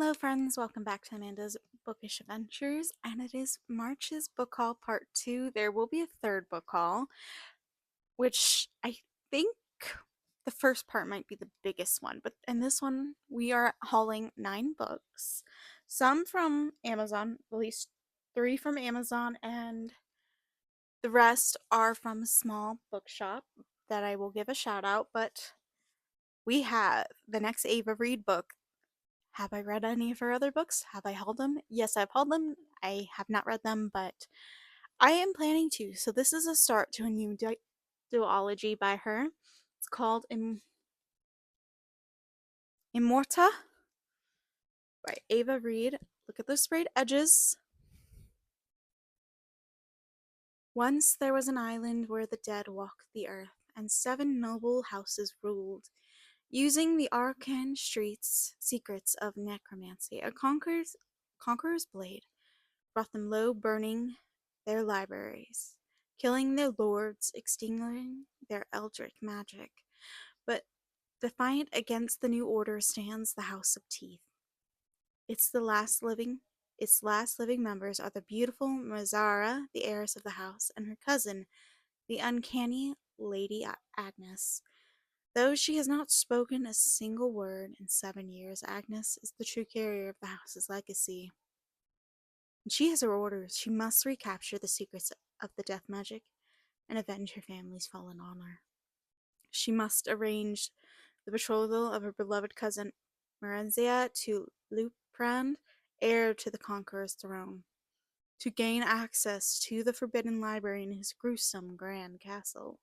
Hello, friends. Welcome back to Amanda's Bookish Adventures, and it is March's book haul part 2. There will be a third book haul, which I think the first part might be the biggest one, but in this one, we are hauling 9 books, some from Amazon, at least 3 from Amazon, and the rest are from a small bookshop that I will give a shout out. But we have the next Ava Reid book. Have I read any of her other books? Have I hauled them? Yes, I've hauled them. I have not read them, but I am planning to. So this is a start to a new duology by her. It's called Immorta by Ava Reid. Look at the sprayed edges. Once there was an island where the dead walked the earth, and 7 noble houses ruled. Using the arcane streets secrets of necromancy, a conqueror's blade brought them low, burning their libraries, killing their lords, extinguishing their eldritch magic. But defiant against the new order stands the House of Teeth. Its last living members are the beautiful Mazara, the heiress of the house, and her cousin, the uncanny Lady Agnes. Though she has not spoken a single word in 7 years, Agnes is the true carrier of the house's legacy. When she has her orders, she must recapture the secrets of the death magic and avenge her family's fallen honor. She must arrange the betrothal of her beloved cousin Marenzia to Luprand, heir to the Conqueror's throne, to gain access to the Forbidden Library in his gruesome grand castle.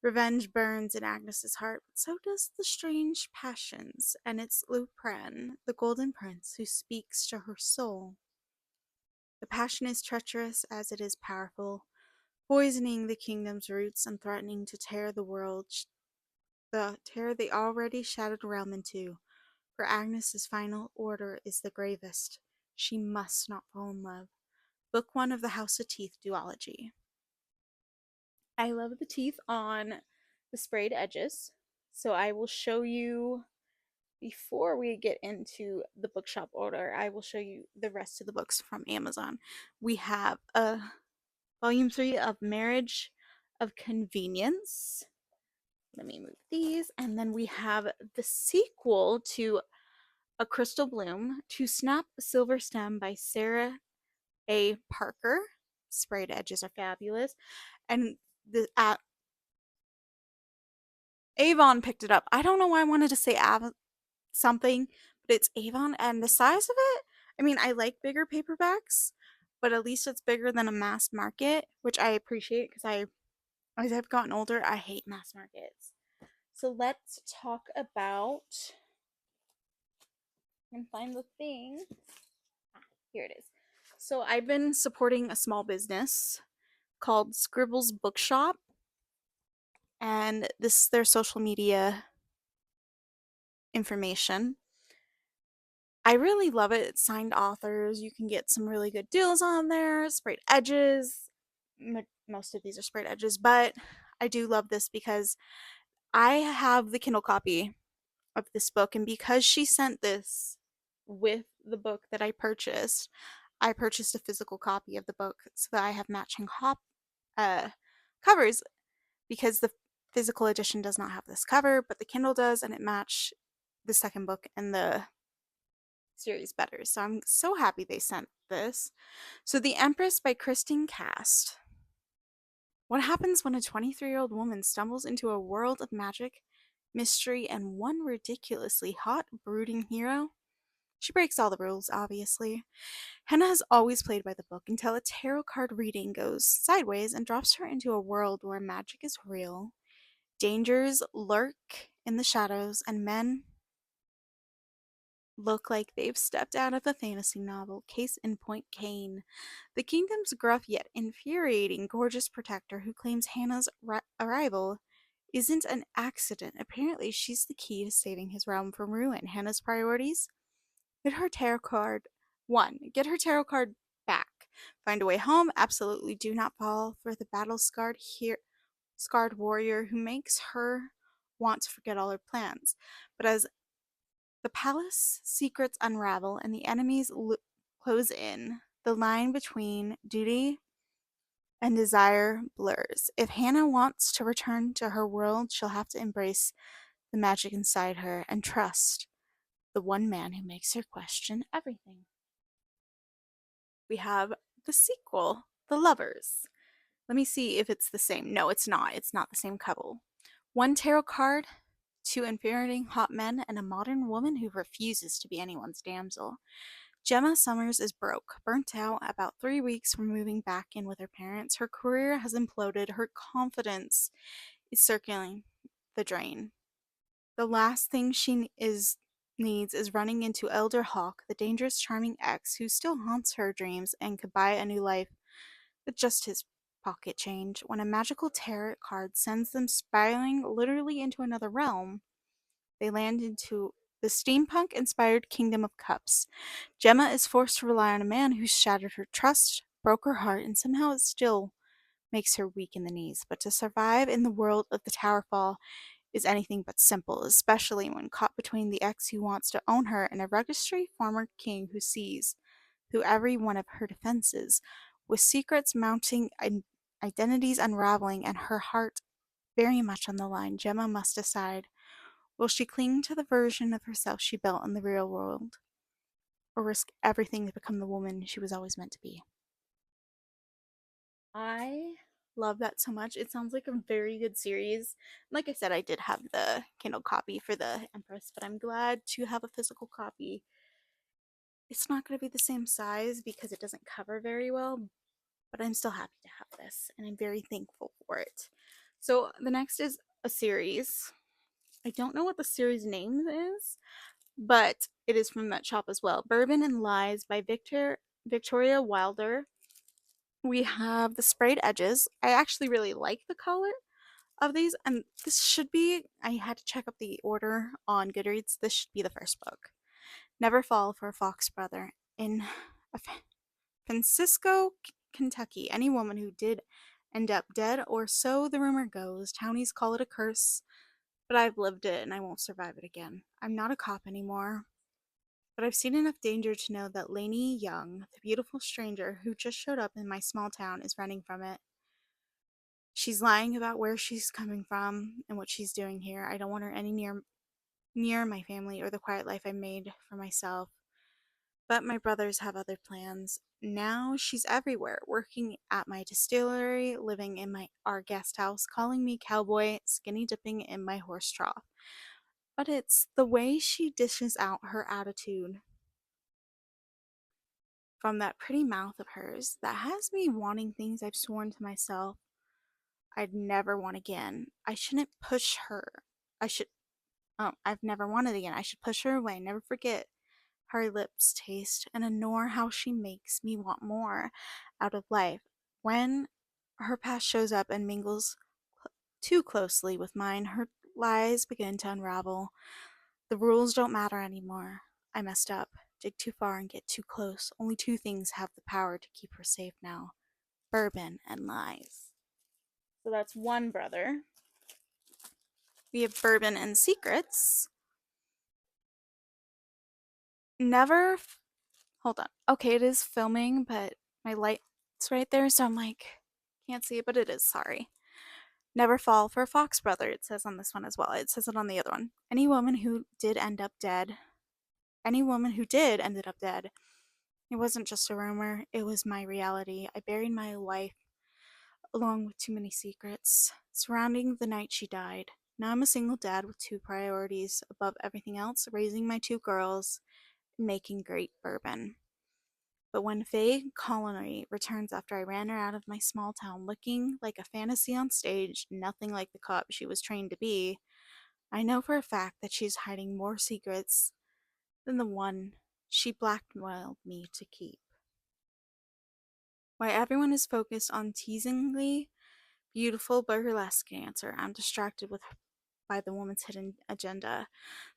Revenge burns in Agnes's heart, but so does the strange passions, and it's Lupran, the Golden Prince, who speaks to her soul. The passion is treacherous as it is powerful, poisoning the kingdom's roots and threatening to tear the already shattered realm in two. For Agnes's final order is the gravest. She must not fall in love. Book 1 of the House of Teeth duology. I love the teeth on the sprayed edges, so I will show you. Before we get into the bookshop order, I will show you the rest of the books from Amazon. We have volume 3 of Marriage of Convenience. Let me move these. And then we have the sequel to A Crystal Bloom, To Snap a Silver Stem by Sarah A. Parker. Sprayed edges are fabulous. And the Avon picked it up. I don't know why I wanted to say something, but it's Avon, and the size of it, I mean, I like bigger paperbacks, but at least it's bigger than a mass market, which I appreciate because as I've gotten older, I hate mass markets. So let's talk about, I can find the thing. Here it is. So I've been supporting a small business called Scribbles Bookshop, and this is their social media information. I really love it. It's signed authors. You can get some really good deals on there. Sprayed edges. Most of these are sprayed edges, but I do love this because I have the Kindle copy of this book, and because she sent this with the book that I purchased a physical copy of the book so that I have matching covers, because the physical edition does not have this cover, but the Kindle does, and it matched the second book in the series better. So I'm so happy they sent this. So The Empress by Kristen Cast. What happens when a 23-year-old woman stumbles into a world of magic, mystery, and one ridiculously hot, brooding hero? She breaks all the rules, obviously. Hannah has always played by the book until a tarot card reading goes sideways and drops her into a world where magic is real, dangers lurk in the shadows, and men look like they've stepped out of a fantasy novel. Case in point, Kane, the kingdom's gruff yet infuriating gorgeous protector who claims Hannah's arrival isn't an accident. Apparently, she's the key to saving his realm from ruin. Hannah's priorities? Get her tarot card. 1. Get her tarot card back. Find a way home. Absolutely do not fall for the scarred warrior who makes her want to forget all her plans. But as The palace secrets unravel and the enemies close in. The line between duty and desire blurs. If Hannah wants to return to her world, she'll have to embrace the magic inside her and trust the one man who makes her question everything. We have the sequel, The Lovers. Let me see if it's the same. No, it's not. It's not the same couple. One tarot card, two infuriating hot men, and a modern woman who refuses to be anyone's damsel. Gemma Summers is broke, burnt out, about 3 weeks from moving back in with her parents. Her career has imploded. Her confidence is circling the drain. The last thing needs is running into Elder Hawk, the dangerous, charming ex who still haunts her dreams and could buy a new life with just his pocket change. When a magical tarot card sends them spiraling literally into another realm, they land into the steampunk inspired Kingdom of Cups. Gemma is forced to rely on a man who shattered her trust, broke her heart, and somehow it still makes her weak in the knees. But to survive in the world of the Towerfall is anything but simple, especially when caught between the ex who wants to own her and a rugged former king who sees through every one of her defenses. With secrets mounting, identities unraveling, and her heart very much on the line, Gemma must decide: will she cling to the version of herself she built in the real world, or risk everything to become the woman she was always meant to be? I love that so much. It sounds like a very good series. Like I said, I did have the Kindle copy for the Empress, but I'm glad to have a physical copy. It's not going to be the same size because it doesn't cover very well, but I'm still happy to have this and I'm very thankful for it. So the next is a series. I don't know what the series name is, but it is from that shop as well. Bourbon and Lies by Victoria Wilder. We have the sprayed edges. I actually really like the color of these, and this should be, I had to check up the order on Goodreads. This should be the first book. Never Fall for a Fox Brother. In Francisco, Kentucky, any woman who did end up dead, or so the rumor goes. Townies call it a curse, but I've lived it and I won't survive it again. I'm not a cop anymore, but I've seen enough danger to know that Lainey Young, the beautiful stranger who just showed up in my small town, is running from it. She's lying about where she's coming from and what she's doing here. I don't want her any near my family or the quiet life I made for myself. But my brothers have other plans. Now she's everywhere, working at my distillery, living in our guest house, calling me cowboy, skinny dipping in my horse trough. But it's the way she dishes out her attitude from that pretty mouth of hers that has me wanting things I've sworn to myself I'd never want again. I shouldn't push her. I should. Oh, I've never wanted again. I should push her away. Never forget how her lips taste and ignore how she makes me want more out of life. When her past shows up and mingles too closely with mine, her lies begin to unravel. The rules don't matter anymore. I messed up. Dig too far and get too close. Only two things have the power to keep her safe now: bourbon and lies. So that's one brother. We have Bourbon and Secrets. Never. Hold on. Okay, it is filming, but my light's right there, so I'm like, can't see it, but it is. Sorry. Never fall for a fox brother, it says on this one as well. It says it on the other one. Any woman who did end up dead. Any woman who did ended up dead. It wasn't just a rumor, it was my reality. I buried my life along with too many secrets surrounding the night she died. Now I'm a single dad with two priorities above everything else: raising my two girls and making great bourbon. But when Faye Colony returns after I ran her out of my small town looking like a fantasy on stage, nothing like the cop she was trained to be, I know for a fact that she's hiding more secrets than the one she blackmailed me to keep. While everyone is focused on teasingly beautiful burlesque dancer, I'm distracted by the woman's hidden agenda.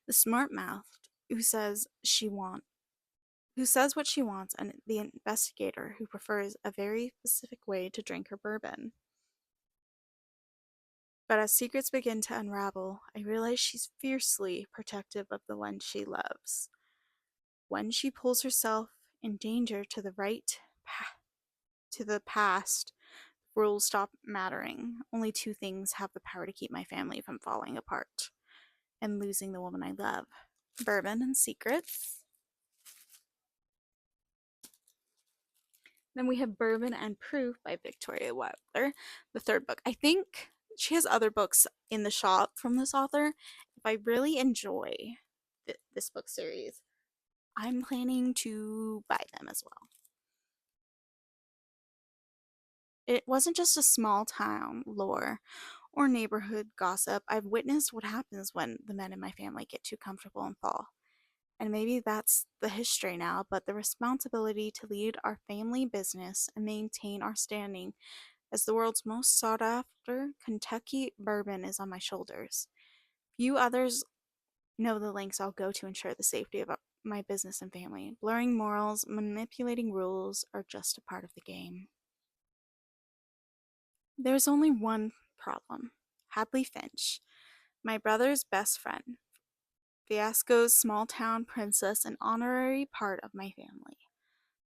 The smart mouthed who says what she wants, and the investigator who prefers a very specific way to drink her bourbon. But as secrets begin to unravel, I realize she's fiercely protective of the one she loves. When she pulls herself in danger to the to the past, rules stop mattering. Only two things have the power to keep my family from falling apart and losing the woman I love: bourbon and secrets. Then we have Bourbon and Proof by Victoria Wilder, the third book. I think she has other books in the shop from this author. If I really enjoy this book series, I'm planning to buy them as well. It wasn't just a small town lore or neighborhood gossip. I've witnessed what happens when the men in my family get too comfortable and fall. And maybe that's the history now, but the responsibility to lead our family business and maintain our standing as the world's most sought after Kentucky bourbon is on my shoulders. Few others know the lengths I'll go to ensure the safety of my business and family. Blurring morals, manipulating rules are just a part of the game. There's only one problem: Hadley Finch, my brother's best friend, Fiasco's small town princess, an honorary part of my family.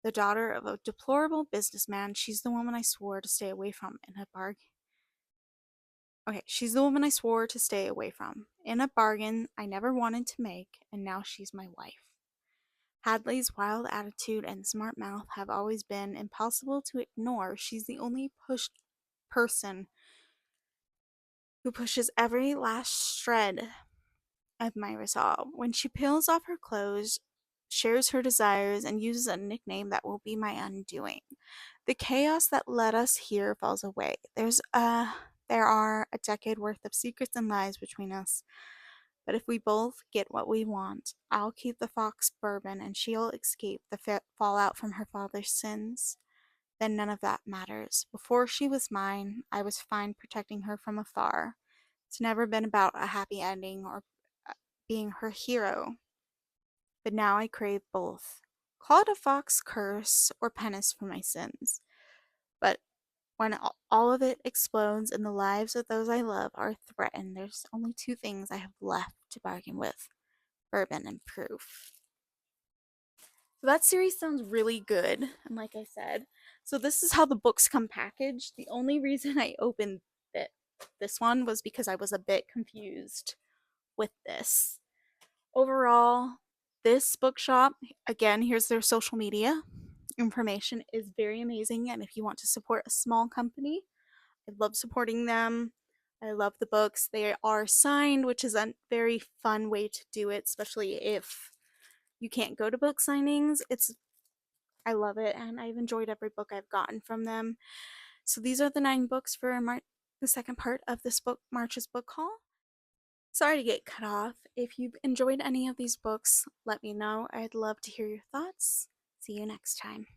The daughter of a deplorable businessman, she's the woman I swore to stay away from in a bargain. Okay, she's the woman I swore to stay away from in a bargain I never wanted to make, and now she's my wife. Hadley's wild attitude and smart mouth have always been impossible to ignore. She's the only person who pushes every last shred of my resolve. When she peels off her clothes, shares her desires, and uses a nickname that will be my undoing, the chaos that led us here falls away. There are a decade worth of secrets and lies between us. But if we both get what we want, I'll keep the fox bourbon and she'll escape the fallout from her father's sins. Then none of that matters. Before she was mine, I was fine protecting her from afar. It's never been about a happy ending or being her hero. But now I crave both. Call it a fox curse or penance for my sins. But when all of it explodes and the lives of those I love are threatened, there's only two things I have left to bargain with: bourbon and proof. So that series sounds really good. And like I said, so this is how the books come packaged. The only reason I opened this one was because I was a bit confused with this. Overall, this bookshop, again, here's their social media information, is very amazing. And if you want to support a small company, I love supporting them. I love the books. They are signed, which is a very fun way to do it, especially if you can't go to book signings. I love it, and I've enjoyed every book I've gotten from them. So these are the 9 books for the second part of this book, March's book haul. Sorry to get cut off. If you've enjoyed any of these books, let me know. I'd love to hear your thoughts. See you next time.